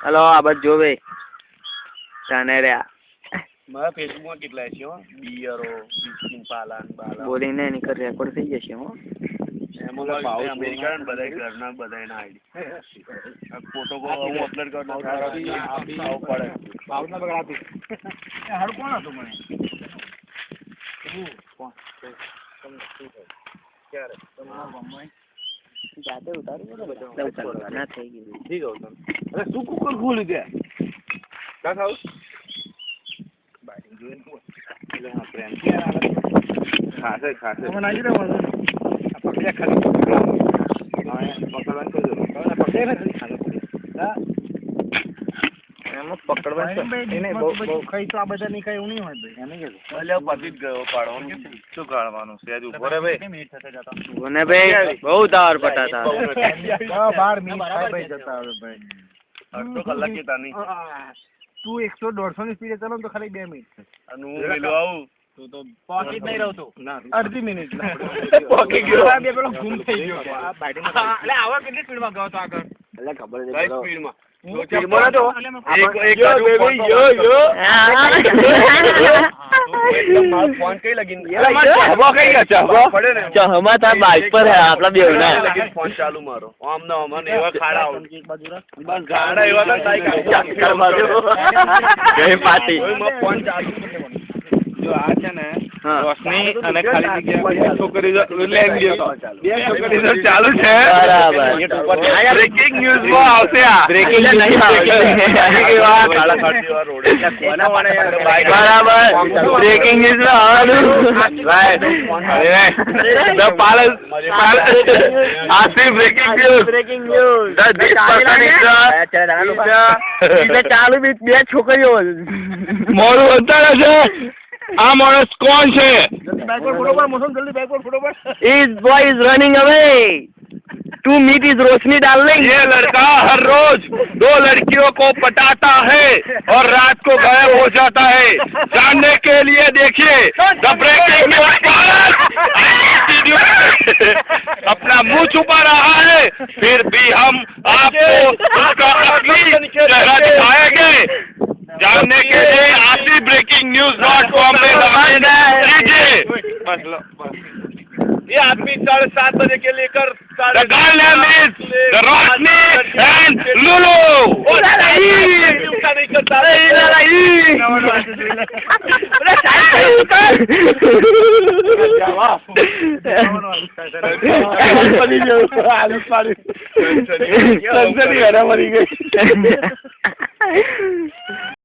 hello આ બાજુ જો ભાઈ તને રહ્યા મારા ફેસબુકમાં કેટલા છે હો બિયરો બિસ્કિન પાલાન બાલા બોલીને નીકળ રેકોર્ડ થઈ જશે હો એમાં અમેરિકા બધા ઘરના બધા ના આઈડી ફોટો હું અપલોડ કરતો પડે બાઉટ ના બગડાતી હારું કોણ હતું મને ક્યારે જાતે ઉતારું બધા ના થઈ ગયું ઠીક હો અરે શું કુકર ખોલી દે કા ખાવ બાઈડિંગ જોઈને એટલે હા પ્રેમ ખાસે ખાસે મને આવી રહ્યો આ પકડ્યા ખાલી પકડવાનું કરજો પકડે નથી હા એમાં પકડવાનું એને બહુ કઈ તો આ બધા ની કઈ એવું નહીં હોય ભાઈ એને કે એટલે પતિ જ ગયો પાડવાનું શું કાઢવાનું છે હજુ ઉપર ભાઈ ઓને ભાઈ બહુ તાર પટાતા 12 મિનિટ ભાઈ જતા હવે ભાઈ અડધો કલાક કે તાની તું 100-150 ની સ્પીડે ચાલો તો ખાલી 2 મિનિટ અને હું મેલો આવું તો પોકેટ નહીં રહો તો ના અડધી મિનિટ પોકેટ ગયો બે પેલો ગુમ થઈ ગયો આ બાઈડિંગ એટલે આવા કેટલી સ્પીડમાં ગયો તો આગળ એટલે ખબર છે કઈ સ્પીડમાં ફોન કઈ લગીન ફોન ચાલુ મારો આમ ના અમને એવા ખાડા બસ ગાડા એવા ફોન ચાલુ જો આ છે ને રોશની અને ખાલી જગ્યા છોકરી ચાલુ છે બરાબર બ્રેકિંગ ન્યૂઝ માં આવશે આ બ્રેકિંગ નહીં બરાબર બ્રેકિંગ ન્યૂઝ માં આવવાનું બ્રેકિંગ ન્યૂઝ ચાલુ બે છોકરીઓ મોડું અંતર છે આ માણસ કોણ છે this boy is running away to meet his Roshni darling ये लड़का हर रोज 2 लड़कियों को पटाता है और रात को गायब हो जाता है जानने के लिए देखिए द ब्रेकिंग अपना मुंह छुपा रहा है फिर भी हम आपको उसका असली चेहरा दिखाएंगे जानने के लिए ASIBreakingNews.com में दीजिए ये आदमी 7:30 बजे के लेकर रोशनी एंड लुलू नहीं करता